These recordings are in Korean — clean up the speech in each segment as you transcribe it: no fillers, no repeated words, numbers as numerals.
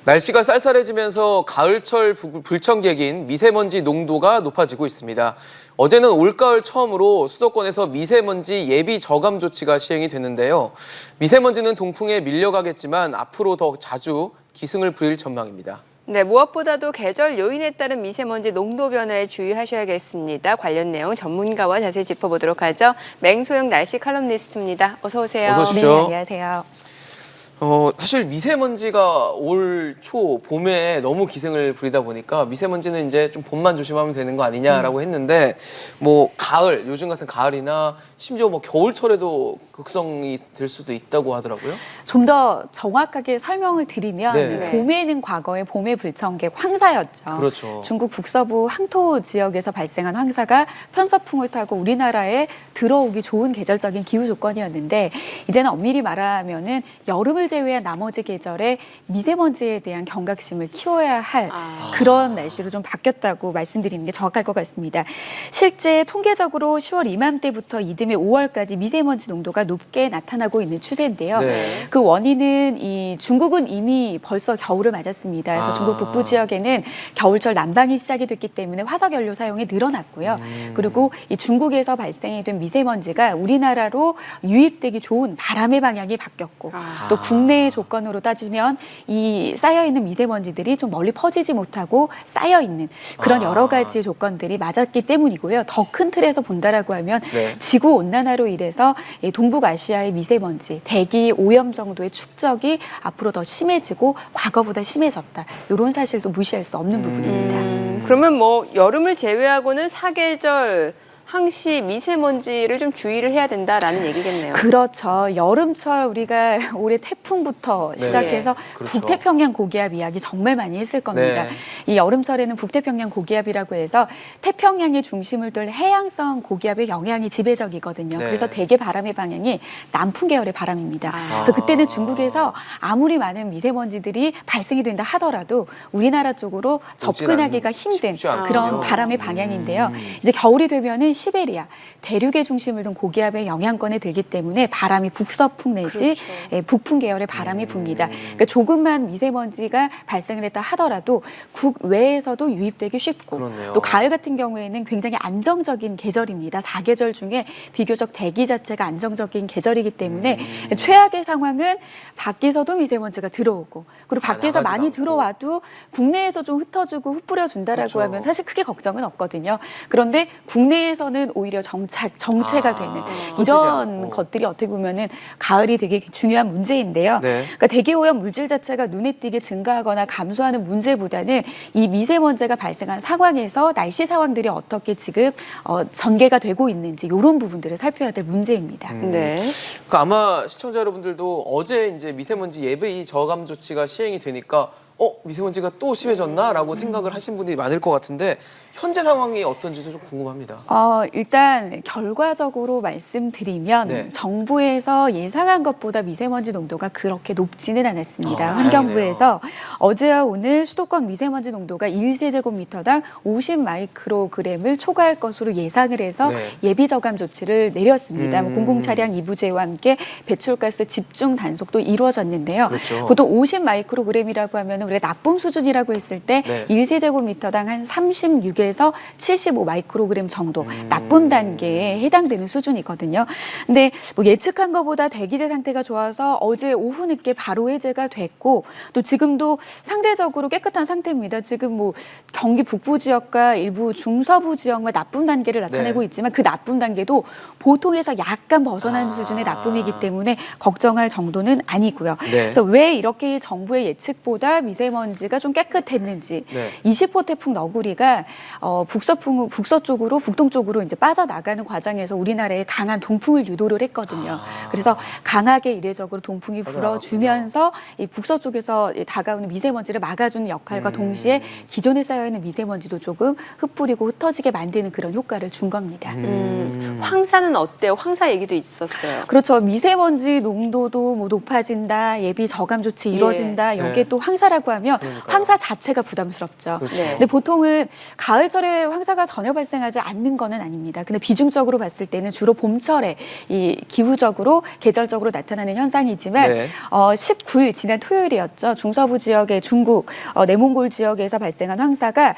날씨가 쌀쌀해지면서 가을철 불청객인 미세먼지 농도가 높아지고 있습니다. 어제는 올가을 처음으로 수도권에서 미세먼지 예비 저감 조치가 시행이 됐는데요. 미세먼지는 동풍에 밀려가겠지만 앞으로 더 자주 기승을 부릴 전망입니다. 네, 무엇보다도 계절 요인에 따른 미세먼지 농도 변화에 주의하셔야겠습니다. 관련 내용 전문가와 자세히 짚어보도록 하죠. 맹소영 날씨 칼럼니스트입니다. 어서 오세요. 어서 오십시오. 네, 안녕하세요. 사실 미세먼지가 올 초 봄에 너무 기승을 부리다 보니까 미세먼지는 이제 좀 봄만 조심하면 되는 거 아니냐라고 했는데 뭐 가을, 요즘 같은 가을이나 심지어 뭐 겨울철에도 극성이 될 수도 있다고 하더라고요. 좀 더 정확하게 설명을 드리면 네. 봄에는 과거에 봄의 불청객 황사였죠. 그렇죠. 중국 북서부 항토 지역에서 발생한 황사가 편서풍을 타고 우리나라에 들어오기 좋은 계절적인 기후 조건이었는데 이제는 엄밀히 말하면은 여름을 제외한 나머지 계절에 미세먼지에 대한 경각심을 키워야 할 그런 날씨로 좀 바뀌었다고 말씀드리는 게 정확할 것 같습니다. 실제 통계적으로 10월 이맘때부터 이듬해 5월까지 미세먼지 농도가 높게 나타나고 있는 추세인데요. 네. 그 원인은 이 중국은 이미 벌써 겨울을 맞았습니다. 그래서 중국 북부 지역에는 겨울철 난방이 시작이 됐기 때문에 화석연료 사용이 늘어났고요. 그리고 이 중국에서 발생이 된 미세먼지가 우리나라로 유입되기 좋은 바람의 방향이 바뀌었고 또 국내 조건으로 따지면 이 쌓여있는 미세먼지들이 좀 멀리 퍼지지 못하고 쌓여있는 그런 여러 가지 조건들이 맞았기 때문이고요. 더 큰 틀에서 본다라고 하면 네. 지구온난화로 인해서 동북아시아의 미세먼지, 대기 오염 정도의 축적이 앞으로 더 심해지고 과거보다 심해졌다. 이런 사실도 무시할 수 없는 부분입니다. 그러면 뭐 여름을 제외하고는 사계절 항시 미세먼지를 좀 주의를 해야 된다라는 얘기겠네요. 그렇죠. 여름철 우리가 올해 태풍부터 네. 시작해서 그렇죠. 북태평양 고기압 이야기 정말 많이 했을 겁니다. 네. 이 여름철에는 북태평양 고기압이라고 해서 태평양의 중심을 둘 해양성 고기압의 영향이 지배적이거든요. 네. 그래서 대개 바람의 방향이 남풍 계열의 바람입니다. 그래서 그때는 중국에서 아무리 많은 미세먼지들이 발생이 된다 하더라도 우리나라 쪽으로 접근하기가 힘든 쉽지 않군요. 그런 바람의 방향인데요. 이제 겨울이 되면은 시베리아, 대륙의 중심을 둔 고기압의 영향권에 들기 때문에 바람이 북서풍 내지 그렇죠. 북풍 계열의 바람이 붑니다. 그러니까 조금만 미세먼지가 발생을 했다 하더라도 국외에서도 유입되기 쉽고 그렇네요. 또 가을 같은 경우에는 굉장히 안정적인 계절입니다. 4계절 중에 비교적 대기 자체가 안정적인 계절이기 때문에 최악의 상황은 밖에서도 미세먼지가 들어오고 그리고 밖에서 나가지도 많이 않고. 들어와도 국내에서 좀 흩어지고 흩뿌려준다라고 그렇죠. 하면 사실 크게 걱정은 없거든요. 그런데 국내에서는 오히려 정체가 되는 퍼지지 이런 않고. 것들이 어떻게 보면은 가을이 되게 중요한 문제인데요. 네. 그러니까 대기오염 물질 자체가 눈에 띄게 증가하거나 감소하는 문제보다는 이 미세먼지가 발생한 상황에서 날씨 상황들이 어떻게 지금 전개가 되고 있는지 이런 부분들을 살펴야 될 문제입니다. 네. 그러니까 아마 시청자 여러분들도 어제 이제 미세먼지 예비 저감 조치가 시행이 되니까 미세먼지가 또 심해졌나라고 생각을 하신 분들이 많을 것 같은데 현재 상황이 어떤지도 좀 궁금합니다. 일단 결과적으로 말씀드리면 네. 정부에서 예상한 것보다 미세먼지 농도가 그렇게 높지는 않았습니다. 아, 환경부에서 어제와 오늘 수도권 미세먼지 농도가 1세제곱미터당 50마이크로그램을 초과할 것으로 예상을 해서 네. 예비저감 조치를 내렸습니다. 공공차량 이부제와 함께 배출가스 집중 단속도 이루어졌는데요. 그렇죠. 보통 50마이크로그램이라고 하면 우리가 나쁨 수준이라고 했을 때 네. 1세제곱미터당 한 36에서 75마이크로그램 정도 나쁨 단계에 해당되는 수준이거든요. 근데 뭐 예측한 것보다 대기질 상태가 좋아서 어제 오후 늦게 바로 해제가 됐고 또 지금도 상대적으로 깨끗한 상태입니다. 지금 뭐 경기 북부 지역과 일부 중서부 지역만 나쁨 단계를 나타내고 네. 있지만 그 나쁨 단계도 보통에서 약간 벗어나는 수준의 나쁨이기 때문에 걱정할 정도는 아니고요. 네. 그래서 왜 이렇게 정부의 예측보다 미세먼지가 좀 깨끗했는지 네. 20호 태풍 너구리가 북서쪽으로 북동쪽으로 이제 빠져나가는 과정에서 우리나라에 강한 동풍을 유도를 했거든요. 그래서 강하게 이례적으로 동풍이 불어주면서 이 북서쪽에서 다가오는 미세먼지를 막아주는 역할과 동시에 기존에 쌓여있는 미세먼지도 조금 흩뿌리고 흩어지게 만드는 그런 효과를 준 겁니다. 황사는 어때요? 황사 얘기도 있었어요. 그렇죠. 미세먼지 농도도 뭐 높아진다, 예비 저감 조치 이루어진다. 여기에 네. 또 황사라고 하면 그러니까요. 황사 자체가 부담스럽죠. 그렇죠. 네. 근데 보통은 가을철에 황사가 전혀 발생하지 않는 거는 아닙니다. 근데 비중적으로 봤을 때는 주로 봄철에 이 기후적으로 계절적으로 나타나는 현상이지만 네. 19일 지난 토요일이었죠. 중서부 지역에 지역의 중국 내몽골 지역에서 발생한 황사가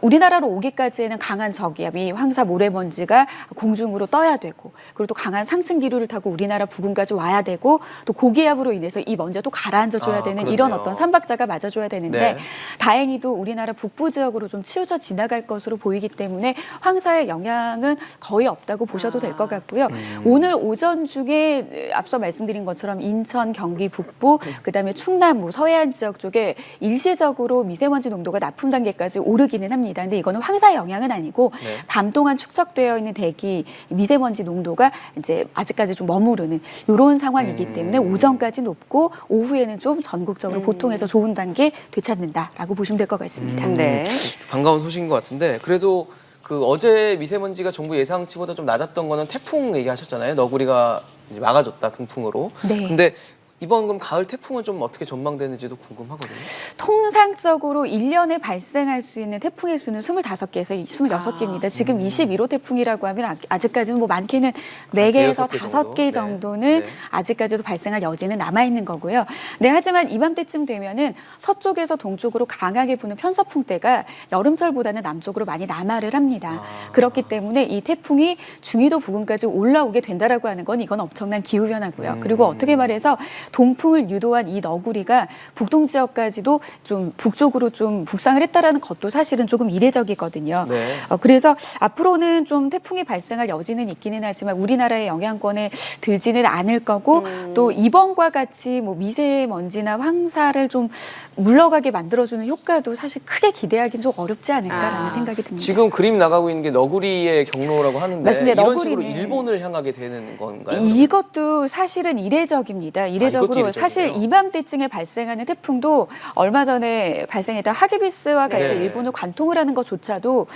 우리나라로 오기까지에는 강한 저기압이 황사 모래먼지가 공중으로 떠야 되고 그리고 또 강한 상층 기류를 타고 우리나라 부근까지 와야 되고 또 고기압으로 인해서 이 먼지가 또 가라앉아줘야 되는 이런 그렇네요. 어떤 삼박자가 맞아줘야 되는데 네. 다행히도 우리나라 북부 지역으로 좀 치우쳐 지나갈 것으로 보이기 때문에 황사의 영향은 거의 없다고 보셔도 될 것 같고요. 오늘 오전 중에 앞서 말씀드린 것처럼 인천, 경기 북부, 그다음에 충남, 서해안 지역 쪽에 일시적으로 미세먼지 농도가 나쁨 단계까지 오르기는 합니다. 근데 이거는 황사 영향은 아니고 네. 밤 동안 축적되어 있는 대기 미세먼지 농도가 이제 아직까지 좀 머무르는 이런 상황이기 때문에 오전까지 높고 오후에는 좀 전국적으로 보통에서 좋은 단계 되찾는다라고 보시면 될 것 같습니다. 네. 반가운 소식인 것 같은데 그래도 그 어제 미세먼지가 정부 예상치보다 좀 낮았던 거는 태풍 얘기하셨잖아요. 너구리가 이제 막아줬다 동풍으로. 네. 근데 이번 그럼 가을 태풍은 좀 어떻게 전망되는지도 궁금하거든요. 통상적으로 1년에 발생할 수 있는 태풍의 수는 25개에서 26개입니다. 지금 21호 태풍이라고 하면 아직까지는 뭐 많게는 4개에서 5개 정도? 5개 정도는 네. 아직까지도 발생할 여지는 남아있는 거고요. 네, 하지만 이맘때쯤 되면은 서쪽에서 동쪽으로 강하게 부는 편서풍대가 여름철보다는 남쪽으로 많이 남하를 합니다. 그렇기 때문에 이 태풍이 중위도 부근까지 올라오게 된다라고 하는 건 이건 엄청난 기후변화고요. 그리고 어떻게 말해서 동풍을 유도한 이 너구리가 북동 지역까지도 좀 북쪽으로 좀 북상을 했다라는 것도 사실은 조금 이례적이거든요. 네. 그래서 앞으로는 좀 태풍이 발생할 여지는 있기는 하지만 우리나라의 영향권에 들지는 않을 거고 또 이번과 같이 뭐 미세먼지나 황사를 좀 물러가게 만들어주는 효과도 사실 크게 기대하기는 좀 어렵지 않을까라는 생각이 듭니다. 지금 그림 나가고 있는 게 너구리의 경로라고 하는데 맞습니다. 이런 식으로 너구리는 일본을 향하게 되는 건가요? 이것도 사실은 이례적입니다. 이례적으로 이것도 사실 이례적이네요. 이맘때쯤에 발생하는 태풍도 얼마 전에 발생했던 하기비스와 같이 네. 일본을 관통을 하는 것조차도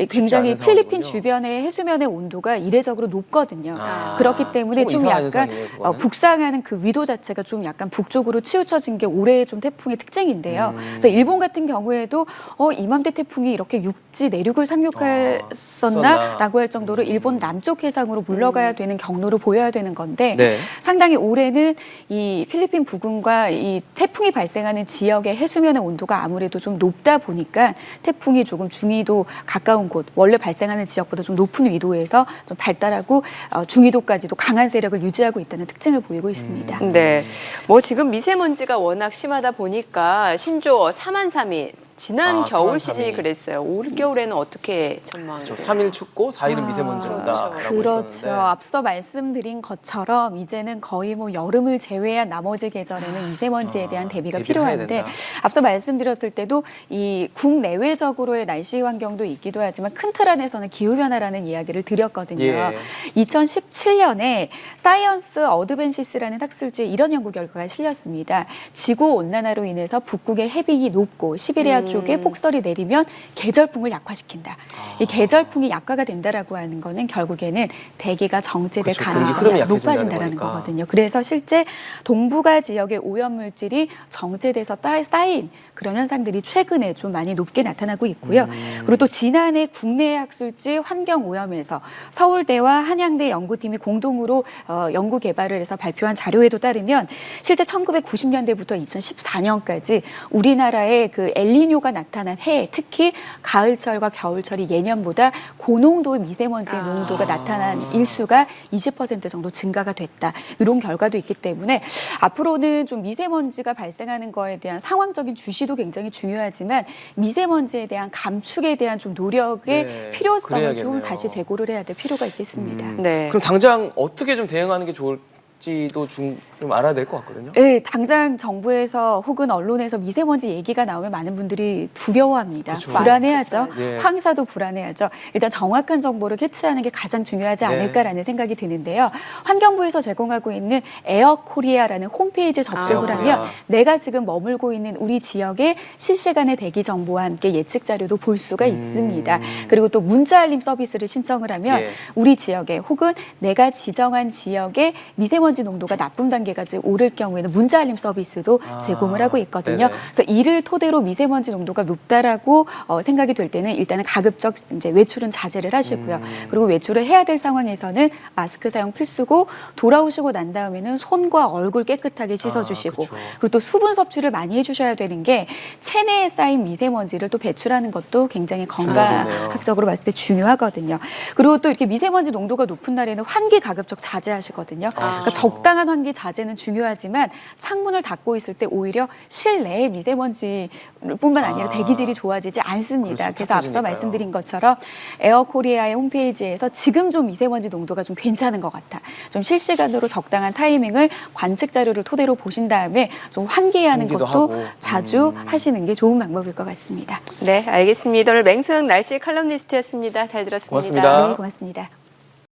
굉장히 않은 필리핀 상황이군요. 주변의 해수면의 온도가 이례적으로 높거든요. 아, 그렇기 때문에 조금 좀 이상한 약간 현상이에요, 그거는. 북상하는 그 위도 자체가 좀 약간 북쪽으로 치우쳐진 게 올해의 좀 태풍의 특징인데요. 그래서 일본 같은 경우에도 이맘때 태풍이 이렇게 육지 내륙을 상륙했었나라고 할 정도로 일본 남쪽 해상으로 물러가야 되는 경로로 보여야 되는 건데 네. 상당히 올해는 이 필리핀 부근과 이 태풍이 발생하는 지역의 해수면의 온도가 아무래도 좀 높다 보니까 태풍이 조금 중위도 가까운 곳, 원래 발생하는 지역보다 좀 높은 위도에서 좀 발달하고 중위도까지도 강한 세력을 유지하고 있다는 특징을 보이고 있습니다. 네. 뭐 지금 미세먼지가 워낙 심하다 보니까 신조어 4만3이 지난 겨울 4만3이. 시즌이 그랬어요. 올 겨울에는 어떻게 전망을? 3일 춥고 4일은 미세먼지 온다라고 그렇죠. 했었는데 앞서 말씀드린 것처럼 이제는 거의 뭐 여름을 제외한 나머지 계절에는 미세먼지에 대한 대비가 대비를 해야 필요한데 된다. 앞서 말씀드렸을 때도 이 국내외적으로의 날씨 환경도 있기도 하지만 큰 틀 안에서는 기후변화라는 이야기를 드렸거든요. 예. 2017년에 사이언스 어드밴시스라는 학술지에 이런 연구 결과가 실렸습니다. 지구온난화로 인해서 북극의 해빙이 높고 시베리아 쪽에 폭설이 내리면 계절풍을 약화시킨다. 이 계절풍이 약화가 된다라고 하는 거는 결국에는 대기가 정체될 그렇죠. 공기 흐름이 가능성이 약해진다는 높아진다는 거니까. 거거든요. 그래서 실제 동북아 지역의 오염물질이 정체돼서 쌓인 그런 현상들이 최근에 좀 많이 높게 나타나고 있고요. 그리고 또 지난해 국내 학술지 환경오염에서 서울대와 한양대 연구팀이 공동으로 연구 개발을 해서 발표한 자료에도 따르면 실제 1990년대부터 2014년까지 우리나라의 그 엘니뇨가 나타난 해, 특히 가을철과 겨울철이 예년보다 고농도의 미세먼지의 농도가 나타난 일수가 20% 정도 증가가 됐다. 이런 결과도 있기 때문에 앞으로는 좀 미세먼지가 발생하는 거에 대한 상황적인 주시도 굉장히 중요하지만 미세먼지에 대한 감축에 대한 좀 노력의 네, 필요성을 좀 그래야겠네요. 다시 재고를 해야 될 필요가 있겠습니다. 네. 그럼 당장 어떻게 좀 대응하는 게 좋을지도 좀 알아야 될 것 같거든요. 네, 당장 정부에서 혹은 언론에서 미세먼지 얘기가 나오면 많은 분들이 두려워합니다. 그렇죠. 불안해하죠. 네. 황사도 불안해하죠. 일단 정확한 정보를 캐치하는 게 가장 중요하지 네. 않을까라는 생각이 드는데요. 환경부에서 제공하고 있는 에어코리아라는 홈페이지에 접속을 에어코리아. 하면 내가 지금 머물고 있는 우리 지역의 실시간의 대기 정보와 함께 예측 자료도 볼 수가 있습니다. 그리고 또 문자 알림 서비스를 신청을 하면 예. 우리 지역에 혹은 내가 지정한 지역에 미세먼지 미세먼지 농도가 나쁨 단계까지 오를 경우에는 문자 알림 서비스도 제공을 하고 있거든요. 네네. 그래서 이를 토대로 미세먼지 농도가 높다라고 생각이 될 때는 일단은 가급적 이제 외출은 자제를 하시고요. 그리고 외출을 해야 될 상황에서는 마스크 사용 필수고 돌아오시고 난 다음에는 손과 얼굴 깨끗하게 씻어주시고 그쵸. 그리고 또 수분 섭취를 많이 해주셔야 되는 게 체내에 쌓인 미세먼지를 또 배출하는 것도 굉장히 건강학적으로 봤을 때 중요하거든요. 그리고 또 이렇게 미세먼지 농도가 높은 날에는 환기 가급적 자제하시거든요. 그러니까 적당한 환기 자제는 중요하지만 창문을 닫고 있을 때 오히려 실내의 미세먼지뿐만 아니라 대기질이 좋아지지 않습니다. 그렇죠. 그래서 앞서 탁해지니까요. 말씀드린 것처럼 에어코리아의 홈페이지에서 지금 좀 미세먼지 농도가 좀 괜찮은 것 같아. 좀 실시간으로 적당한 타이밍을 관측 자료를 토대로 보신 다음에 좀 환기하는 환기도 것도 하고. 자주 하시는 게 좋은 방법일 것 같습니다. 네, 알겠습니다. 오늘 맹소영 날씨 칼럼니스트였습니다. 잘 들었습니다. 고맙습니다. 네, 고맙습니다.